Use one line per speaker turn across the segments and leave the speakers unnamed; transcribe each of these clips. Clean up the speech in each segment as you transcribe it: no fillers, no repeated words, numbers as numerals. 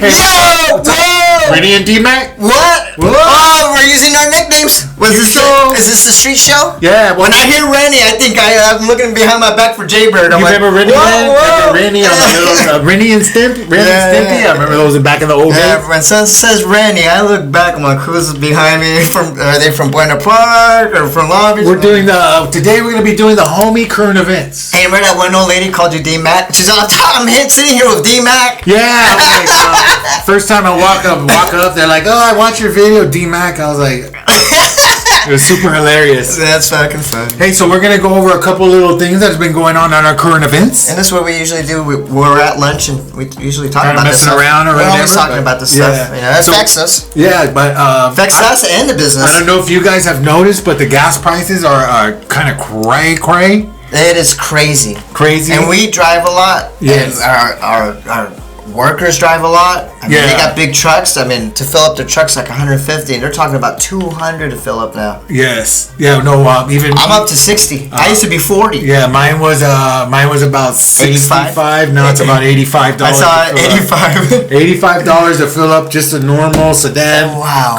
Hey,
Yo! Whoa!
Renny and D-Mac?
What? Oh, we're using our nicknames. Is this the street show?
Yeah. Well,
when I hear Renny, I think I'm looking behind my back for Jaybird.
You remember Renny?
Whoa.
Renny on Renny and Stimpy? Stimpy? I remember those back in the old days.
When someone says Renny, I look back. I'm like, who's behind me? Are they from Buena Park or from Long Beach?
Today we're going to be doing the homie current events.
Hey, remember that one old lady called you D-Mac? She's on top. I'm sitting here with D-Mac.
Yeah. I was like, first time I walk up, they're like, oh, I watched your video, D-Mac. I was like... It was super hilarious.
That's fucking fun.
Hey, so we're going to go over a couple little things that's been going on our current events.
And this is what we usually do. We're at lunch and we usually talk about this stuff.
Around or
we're
whatever,
always talking about this stuff. It affects us.
Yeah, but...
affects us and the business.
I don't know if you guys have noticed, but the gas prices are kind of cray.
It is crazy.
Crazy.
And we drive a lot.
Yes.
And our workers drive a lot. I mean, they got big trucks. I mean, to fill up their trucks like 150, and they're talking about 200 to fill up now.
Yes. Yeah. No. Even
I'm up to 60. I used to be 40.
Yeah. Mine was about 65. Now it's about $85.
I saw $85.
$85 to fill up just a normal sedan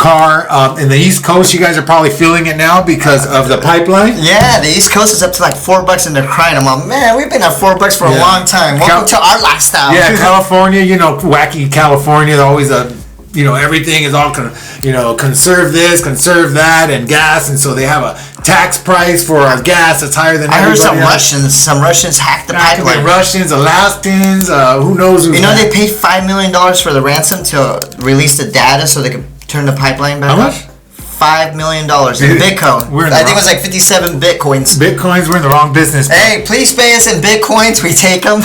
car. In the East Coast, you guys are probably feeling it now because of the pipeline.
Yeah, the East Coast is up to like $4, and they're crying. I'm like, man, we've been at $4 for a long time. Welcome to our lifestyle.
Yeah, California. Wacky California. Always everything is all conserve this, conserve that, and gas, and so they have a tax price for our gas that's higher than everybody else.
Some Russians hacked the pipeline.
Russians, Alaskans, who knows?
They paid $5 million for the ransom to release the data so they could turn the pipeline back on.
How much?
$5 million in Bitcoin. I think it was like 57 Bitcoins.
We're in the wrong business.
Hey, please pay us in Bitcoins. We take them.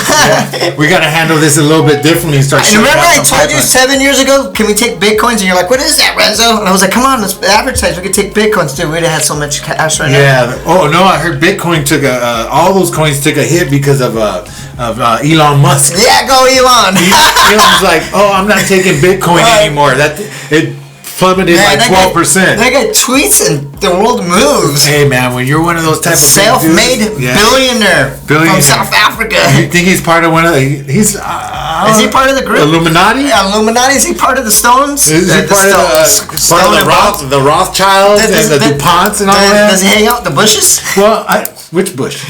We got to handle this a little bit differently and start.
Remember I told you 7 years ago, can we take Bitcoins? And you're like, what is that, Renzo? And I was like, come on, let's advertise. We could take Bitcoins, dude. We'd have had so much cash right now.
Yeah. Oh no, I heard Bitcoin took all those coins took a hit because of Elon Musk.
Yeah, go Elon.
Elon's like, oh, I'm not taking Bitcoin anymore. It plummeted like 12%.
They got tweets and the world moves.
Hey man, when you're one of those type of
self-made billionaire from South Africa.
You think he's part of one of the? Is
he part of the group?
Illuminati?
Illuminati? Is he part of the Stones?
Is he part of the Rothschilds and the DuPonts and all that?
Does he hang out with the Bushes?
Well, which bush?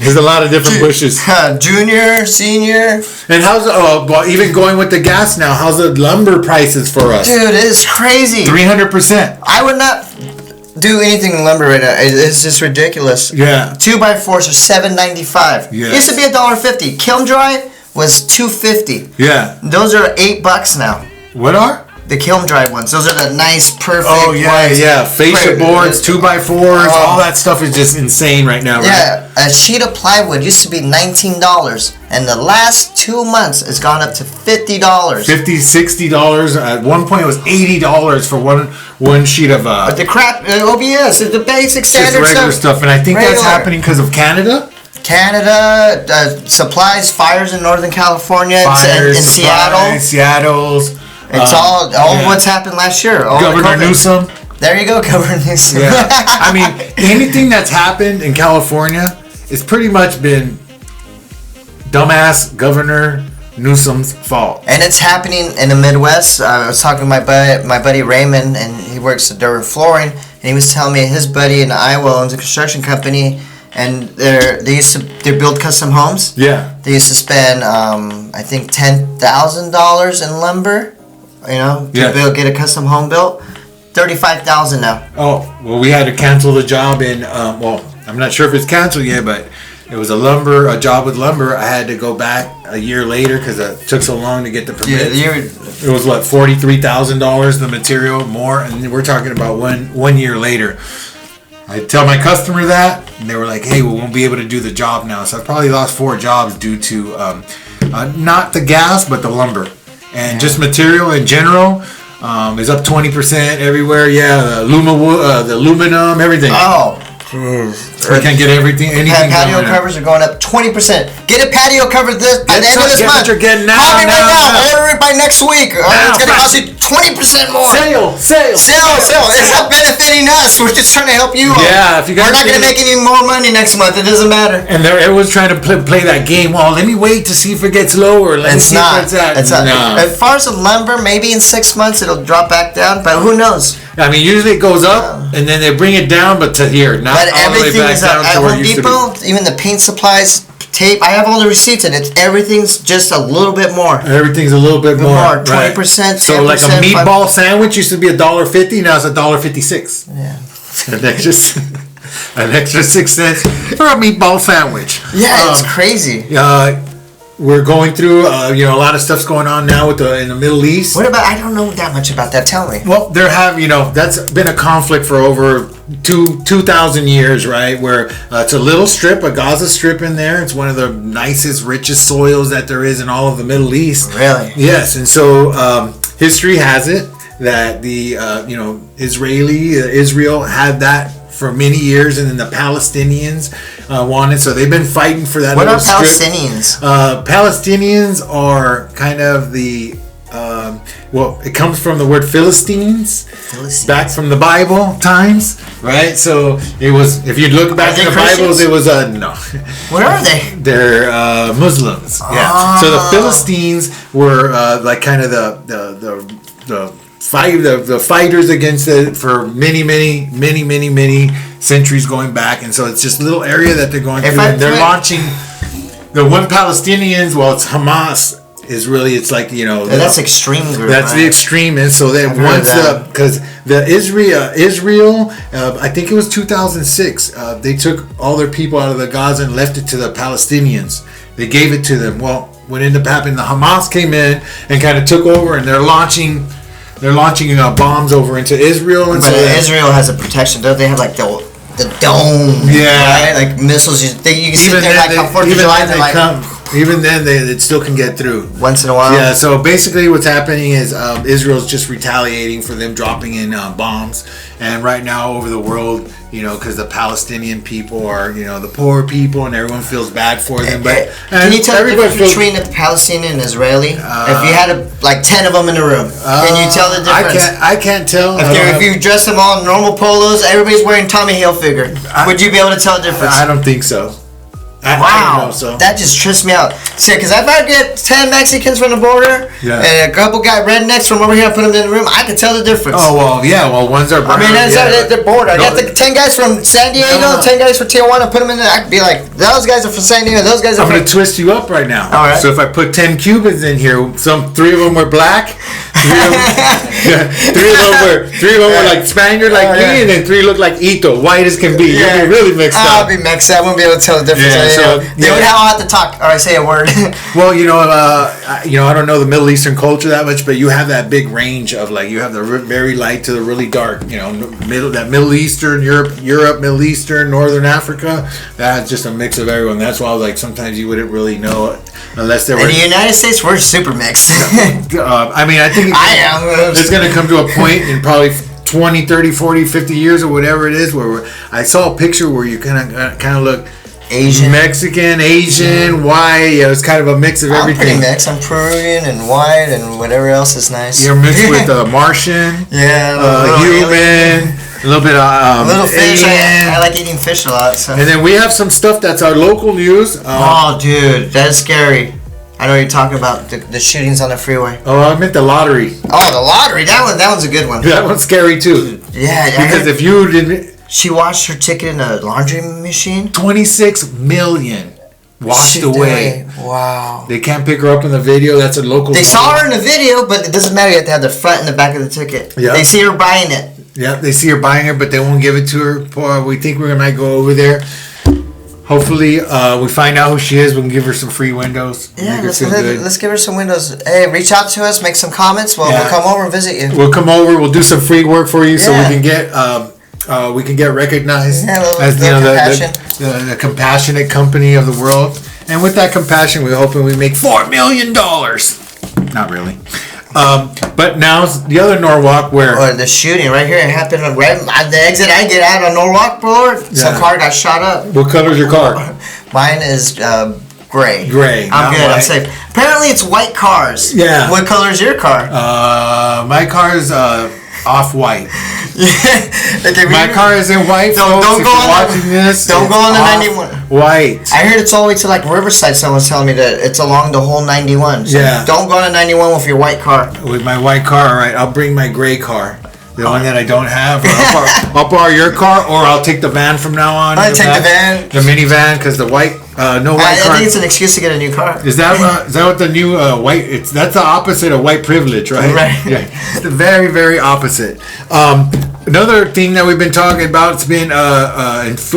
There's a lot of different bushes.
Junior, senior.
And how's even going with the gas now? How's the lumber prices for us?
Dude, it is crazy.
300%.
I would not do anything in lumber right now. It's just ridiculous.
Yeah.
2x4s are $7.95.
Yes.
It used to be $1.50. Kiln dry was $2.50.
Yeah.
Those are $8 now.
What are?
The kiln dry ones. Those are the nice, perfect ones.
Yeah. Fascia boards, 2x4s, all that stuff is just insane right now, right?
Yeah. A sheet of plywood used to be $19, and the last 2 months it's gone up to $50.
$50, $60. At one point it was $80 for one sheet of
the crap OBS, the basic standard
just regular stuff. And I think that's happening because of Canada.
Supplies, fires in Northern California, in Seattle.
Seattle's.
It's all what's happened last year.
Governor Newsom.
There you go, Governor Newsom.
Yeah. I mean, anything that's happened in California, it's pretty much been dumbass Governor Newsom's fault.
And it's happening in the Midwest. I was talking to my buddy Raymond, and he works at Durham Flooring, and he was telling me his buddy in Iowa owns a construction company, and they build custom homes.
Yeah.
They used to spend I think $10,000 in lumber. Get a custom home built. $35,000 now.
Oh, well, we had to cancel the job in. I'm not sure if it's canceled yet, but it was a job with lumber. I had to go back a year later because it took so long to get the permit. It was $43,000 the material more, and we're talking about one year later. I tell my customer that, and they were like, "Hey, we won't be able to do the job now." So I probably lost 4 jobs due to not the gas, but the lumber. And just material in general is up 20% everywhere. Yeah, the aluminum, everything.
Oh,
We can't get everything. Anything.
Patio covers are going up 20%. Get a patio cover by the end of this month.
What you're getting now.
Call me right now. Order it by next week. It's going to cost you 20% more. Sale. It's not benefiting us. We're just trying to help you.
Yeah, if you guys.
We're not going to make any more money next month. It doesn't matter.
And everyone's trying to play that game. Well, let me wait to see if it gets lower.
It's not. As far as the lumber, maybe in 6 months it'll drop back down, but who knows?
I mean, usually it goes up and then they bring it down, but to here, not
but
all the way back down
at
to where
Home
it used
Depot,
to be.
even the paint supplies, tape. I have all the receipts, and everything's just a little bit more.
Everything's a little bit more.
20%.
Right.
10%,
so like a meatball sandwich used to be $1.50. Now it's $1.56.
Yeah.
An extra 6 cents for a meatball sandwich.
Yeah, it's crazy.
We're going through, a lot of stuff's going on now in the Middle East.
What about? I don't know that much about that. Tell me.
Well, that's been a conflict for over 2,000 years, right? Where it's a little strip, a Gaza Strip in there. It's one of the nicest, richest soils that there is in all of the Middle East.
Really?
Yes, and so history has it that the Israel had that for many years, and then the Palestinians wanted. So they've been fighting for that.
What are
strip.
Palestinians?
Palestinians are kind of the. It comes from the word Philistines, back from the Bible times, right? So it was, if you look back in the Bibles, it was no.
What are they?
They're Muslims. Oh. Yeah. So the Philistines were like kind of the fighters against it for many centuries going back, and so it's just a little area that they're going through, and they're launching the one Palestinians. Well, it's Hamas. Is really, it's like
that's extreme group.
That's the extremists. So then once because the Israel, I think it was 2006. They took all their people out of the Gaza and left it to the Palestinians. They gave it to them. Well, what ended up happening? The Hamas came in and kind of took over, and they're launching bombs over into Israel. And
but Israel has a protection. Don't they have like the dome?
Yeah,
right? Like missiles. You can sit there like on 4th of July.
Even then, it still can get through.
Once in a while?
Yeah, so basically what's happening is Israel's just retaliating for them dropping in bombs. And right now over the world, because the Palestinian people are, the poor people, and everyone feels bad for them. But
can you tell the difference between a Palestinian and Israeli? If you had 10 of them in the room, can you tell the difference?
I can't tell.
If you dress them all in normal polos, everybody's wearing Tommy Hilfiger. Would you be able to tell the difference?
I don't think so.
Wow, that just trips me out. See, because if I get 10 Mexicans from the border and a couple rednecks from over here, I put them in the room, I can tell the difference.
Oh, well, yeah, ones are brown.
I mean, they're border. I got the 10 guys from San Diego, 10 guys from Tijuana, put them in there. I could be like, those guys are from San Diego, those guys are
I'm going to twist you up right now.
All right.
So if I put 10 Cubans in here, 3 of them were black, 3 of them were like Spaniard like me, and then 3 look like Ito, white as can be. You'll be really mixed up.
I'll be mixed up. I won't be able to tell the difference.
Yeah.
They would have to talk. All right, say a word.
Well, I don't know the Middle Eastern culture that much, but you have that big range of you have the very light to the really dark. Middle Eastern, Europe, Middle Eastern, Northern Africa. That's just a mix of everyone. That's why I was like, sometimes you wouldn't really know it unless they were.
In the United States, we're super mixed.
I mean, I think it's going to come to a point in probably 20, 30, 40, 50 years or whatever it is where I saw a picture where you kind of look
Asian,
Mexican, Asian, white. Yeah, it's kind of a mix of everything.
I'm pretty mixed. I'm Peruvian and white and whatever else is nice.
You're mixed with Martian, human, a little bit of
little fish. I like eating fish a lot. So.
And then we have some stuff that's our local news.
Oh, dude, that's scary. I know what you're talking about, the shootings on the freeway.
Oh, I meant the lottery.
Oh, the lottery. That one's a good one.
That one's scary too.
Yeah.
Because if you didn't.
She washed her ticket in a laundry machine. 26
million washed away.
Wow.
They can't pick her up in the video. That's a local.
They saw her in the video, but it doesn't matter. You have to have the front and the back of the ticket. Yeah. They see her buying it.
Yeah, they see her buying it, but they won't give it to her. We think we might go over there. Hopefully, we find out who she is. We can give her some free windows.
Yeah, let's give her some windows. Hey, reach out to us, make some comments. We'll come over and visit you.
We'll come over. We'll do some free work for you, so we can get recognized as the compassionate company of the world. And with that compassion, we're hoping we make $4 million. Not really. But now the other Norwalk where...
Or the shooting right here. It happened right at the exit I get out on Norwalk Boulevard. Some car got shot up.
What color's your car?
Mine is gray.
Gray.
I'm good. White. I'm safe. Apparently it's white cars.
Yeah.
What color is your car?
My car is off-white.
Okay,
my car is in white.
Don't go on
watching this.
Don't go on the 91.
White.
I heard it's all the way to like Riverside. Someone's telling me that it's along the whole 91. So
yeah.
Don't go on the 91 with your white car.
With my white car, all right. I'll bring my gray car. The one that I don't have. Or I'll borrow your car, or I'll take the van from now on.
I'll take the van.
The minivan, because the white, no white car.
I think it's an excuse to get a new car.
Is that what the new white? That's the opposite of white privilege, right?
Right.
Yeah. It's the very, very opposite. Another thing that we've been talking about, it's been that's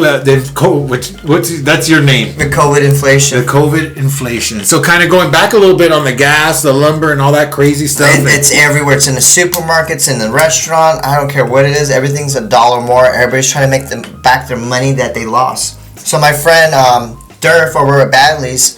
your name.
The COVID inflation.
The COVID inflation. So kind of going back a little bit on the gas, the lumber, and all that crazy stuff.
It's everywhere. It's in the supermarkets, in the restaurant. I don't care what it is. Everything's $1 more. Everybody's trying to make them back their money that they lost. So my friend Durf over at Badley's,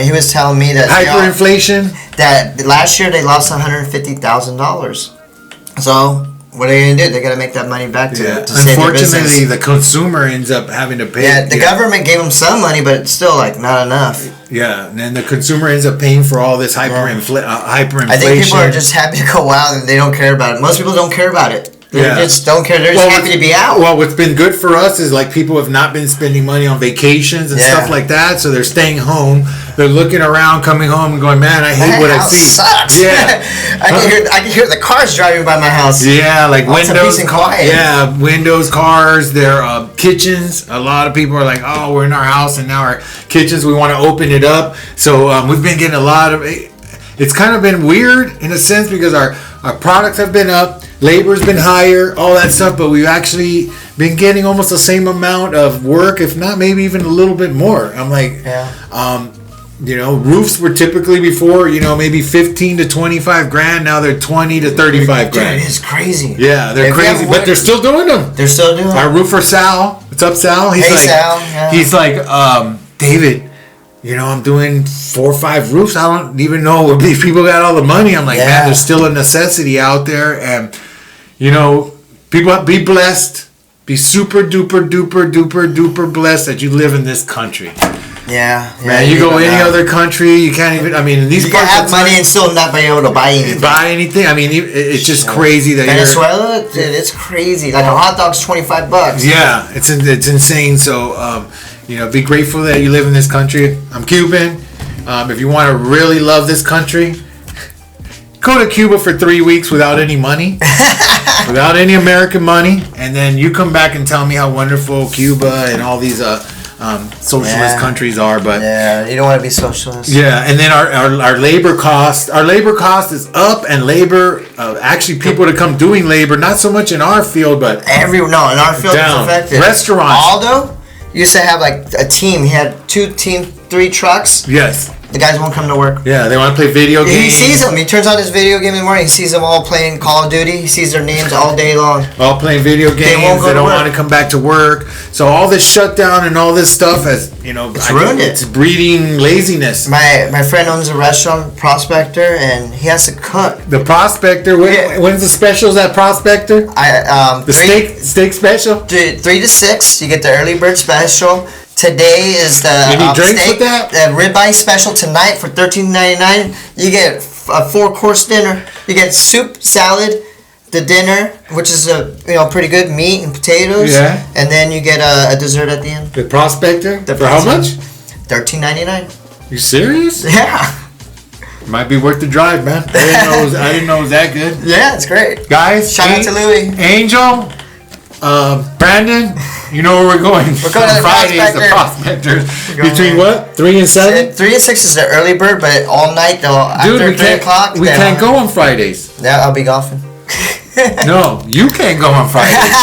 he was telling me that
hyperinflation.
That last year they lost $150,000. So what are they going to do? They're going to make that money back to save their business.
Unfortunately, the consumer ends up having to pay.
Yeah, the government gave them some money, but it's still like not enough.
Yeah, and then the consumer ends up paying for all this hyperinflation.
I think people are just happy to go out and they don't care about it. Most people don't care about it. They just don't care. They're just happy to be out.
Well, what's been good for us is like people have not been spending money on vacations and stuff like that, so they're staying home. They're looking around, coming home, and going, "Man, I hate what I see."
Sucks.
Yeah,
I can hear the cars driving by my house.
Yeah, like
windows. Peace and quiet.
Yeah, windows, cars, their kitchens. A lot of people are like, "Oh, we're in our house, and now our kitchens. We want to open it up." So we've been getting a lot of. It's kind of been weird in a sense because our products have been up. Labor's been higher, all that stuff, but we've actually been getting almost the same amount of work, if not maybe even a little bit more. I'm like, roofs were typically before, maybe 15 to 25 grand. Now they're 20 to 35 grand.
It's crazy.
Yeah, they're crazy, but they're still doing them.
They're still doing them.
Our roofer Sal, what's up, Sal?
Sal. Yeah.
He's like, David, I'm doing 4 or 5 roofs. I don't even know if these people got all the money. I'm like, man, there's still a necessity out there. And, people be blessed. Be super duper duper duper duper blessed that you live in this country.
Yeah.
Man, you go any other country, you can't even, in these parts
have money and still not be able to buy anything.
It's just crazy that
Venezuela, dude, it's crazy. Like a hot dog's $25.
Yeah, it's insane. So, be grateful that you live in this country. I'm Cuban. If you want to really love this country, go to Cuba for 3 weeks without any money, without any American money, and then you come back and tell me how wonderful Cuba and all these socialist countries are. But
you don't want to be socialist.
Yeah, and then our labor cost. Our labor cost is up, and labor actually people to come doing labor, not so much in our field, but
in our field
down.
It's affected.
Restaurants.
Aldo used to have like a team. He had 3 trucks.
Yes.
The guys won't come to work.
Yeah, they want to play video games.
He sees them. He turns on his video game in the morning. He sees them all playing Call of Duty. He sees their names all day long.
All playing video games. They don't want to come back to work. So all this shutdown and all this stuff has,
it's ruined it.
It's breeding laziness.
My friend owns a restaurant, Prospector, and he has to cook.
The Prospector. When's the specials at Prospector? Steak special.
3 to 6. You get the early bird special. Today is the
steak,
the ribeye special tonight for $13.99. You get a 4-course dinner. You get soup, salad, the dinner, which is pretty good meat and potatoes. Yeah. And then you get a dessert at the end.
The Prospector. For how much?
$13.99.
You serious?
Yeah.
Might be worth the drive, man. I didn't know it was that good.
Yeah, it's great.
Guys,
shout out to Louie.
Angel. Brandon, you know where we're going.
We're going to
Fridays, the Prospectors. Between what? 3 and 7?
3 and 6 is the early bird, but all night though. After 3 o'clock.
We can't go on Fridays.
Yeah, I'll be golfing.
No, you can't go on Fridays.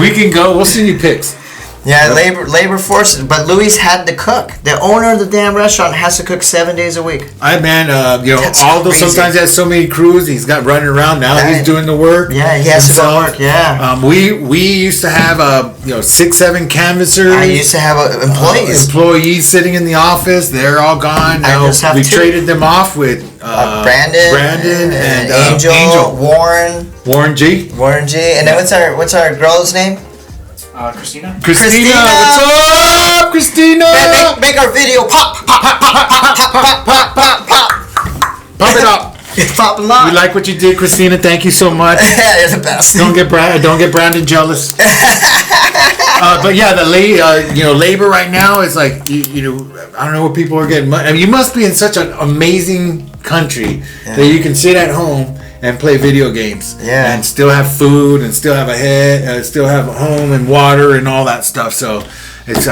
We can go. We'll send you pics.
Yeah, labor forces. But Luis had to cook. The owner of the damn restaurant has to cook 7 days a week.
That's although crazy. Sometimes he has so many crews, he's got running around. Now he's doing the work.
Yeah, he has to go work. Yeah.
We used to have 6-7 canvassers. I
used to have
employees sitting in the office. They're all gone now. We traded them off with Brandon and Angel. Warren G.
And then what's our girl's name?
Christina.
Christina, what's up, Christina?
Make our video pop
it up.
It's popping up.
We like what you did, Christina. Thank you so much.
Yeah, you're the best.
Don't get Brandon jealous. But yeah, the labor right now is like I don't know what people are getting. I mean, you must be in such an amazing country that you can sit at home and play video games, and still have food, and still have still have a home and water and all that stuff. So it's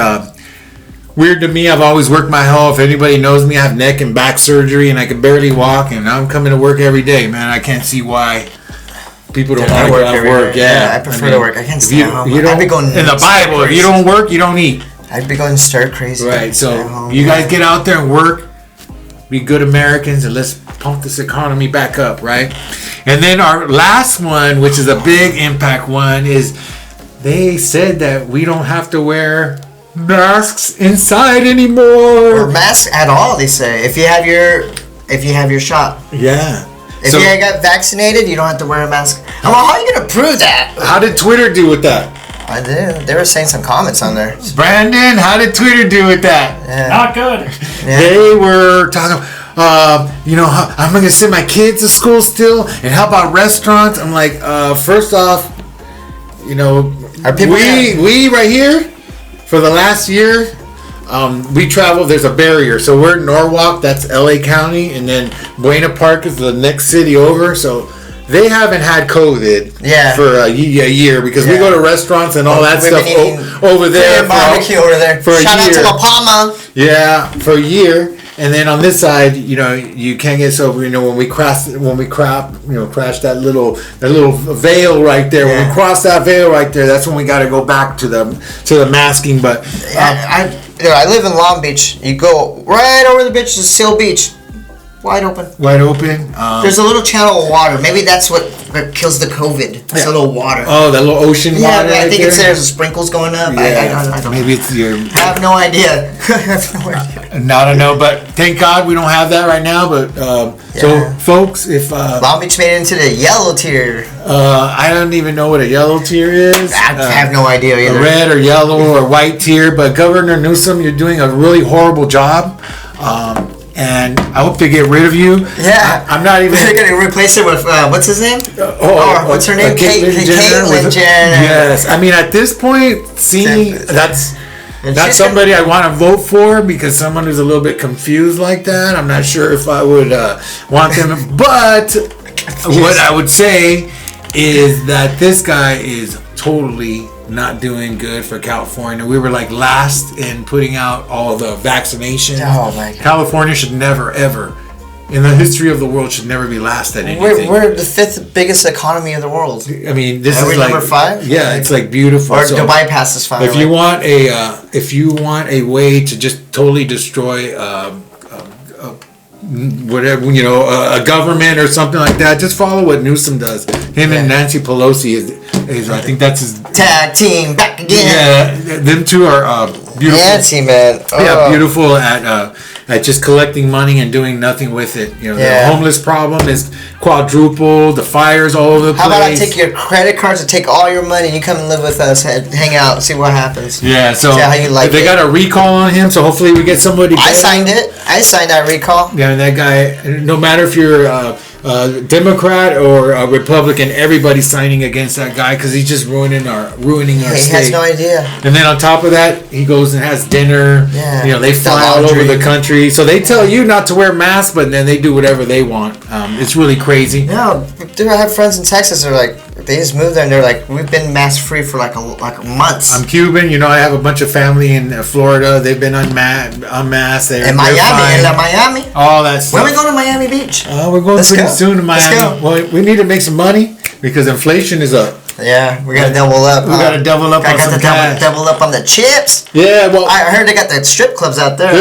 weird to me. I've always worked my whole. If anybody knows me, I have neck and back surgery, and I can barely walk, and I'm coming to work every day, man. I can't see why people don't want to go to work. Yeah,
I prefer to work. I can't stay at home.
I'd be going in the Bible. If you don't work, you don't eat.
I'd be going stir crazy.
Right. So you guys get out there and work. Be good Americans, and let's pump this economy back up, right? And then our last one, which is a big impact one, is they said that we don't have to wear masks inside anymore,
or masks at all. They say if you have your shot.
Yeah.
If you got vaccinated, you don't have to wear a mask. How are you gonna prove that?
How did Twitter do with that?
I did. They were saying some comments on there.
Brandon, how did Twitter do with that?
Yeah. Not good.
Yeah. They were talking, I'm going to send my kids to school still. And how about restaurants? I'm like, first off,
are people
we right here for the last year, we travel. There's a barrier. So we're in Norwalk. That's LA County. And then Buena Park is the next city over. So they haven't had COVID for a year because we go to restaurants and all that stuff over there.
Barbecue over there.
For
Shout
a year.
out to La Palma.
Yeah, for a year. And then on this side, you can't get sober. When we crash that little veil right there. When we cross that veil right there, that's when we got to go back to the masking. But
I live in Long Beach. You go right over the beach to Seal Beach. Wide open. There's a little channel of water. Maybe that's what kills the COVID. It's a little water.
Oh, that little ocean water.
Yeah, I think there's sprinkles going up.
Yeah.
I don't
Maybe it's your.
I have no idea.
I don't know, but thank God we don't have that right now. But so, folks, if
Long Beach made it into the yellow tier.
I don't even know what a yellow tier is.
I have no idea either.
A red or yellow or white tier. But Governor Newsom, you're doing a really horrible job. And I hope they get rid of you.
Yeah.
I'm not even.
They're going to replace it with, what's his name? What's her name? Caitlyn Jenner.
Yes. I mean, at this point, that's not somebody I want to vote for because someone who's a little bit confused like that. I'm not sure if I would want them. But what I would say is that this guy is totally not doing good for California. We were like last in putting out all the vaccinations.
Oh my God.
California should never ever, in the history of the world, should never be last at anything.
We're the 5th biggest economy in the world.
I mean, this is like
number 5.
Yeah, it's like beautiful.
Or Dubai passes 5.
If you want a way to just totally destroy whatever, a government or something like that, just follow what Newsom does. Him and Nancy Pelosi is I think that's his
tag team back again.
Yeah, them two are beautiful.
Nancy, man.
Yeah, beautiful at just collecting money and doing nothing with it. The homeless problem is quadrupled. The fires all over the place.
How about I take your credit cards and take all your money and you come and live with us, hang out, and see what happens.
Yeah, so
see how you like
they got a recall on him, so hopefully we get somebody better.
I signed it. I signed that recall.
Yeah, and that guy, no matter if you're Democrat or a Republican, everybody's signing against that guy because he's just ruining our state.
He has no idea.
And then on top of that, he goes and has dinner.
Yeah.
They fly all over the country. So they tell you not to wear masks, but then they do whatever they want. It's really crazy.
No, dude, I have friends in Texas. They're like, they just moved there and they're like, we've been mask free for like months.
I'm Cuban. I have a bunch of family in Florida. They've been unmasked.
In Miami.
All that stuff.
When are we going to Miami Beach?
We're going soon to Miami.
Let's go.
Well, we need to make some money because inflation is a
Yeah, we gotta double up.
We gotta double up on some cash.
Double up on the chips.
Yeah, well,
I heard they got the strip clubs out there.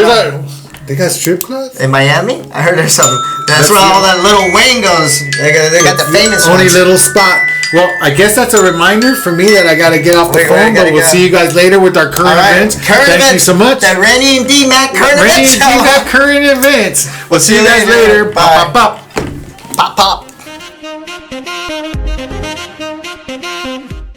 They got strip clubs
in Miami. I heard there's some. That's where all that little wing goes. They got the famous
only
ones.
little spot. Well, I guess that's a reminder for me that I gotta get off the phone. But we'll see you guys later with our current events. Thank you so much.
The Renny and D-Mac current events.
Renny and D-Mac current events. We'll see you guys later. Bye. Pop, pop, pop.
Pop, pop.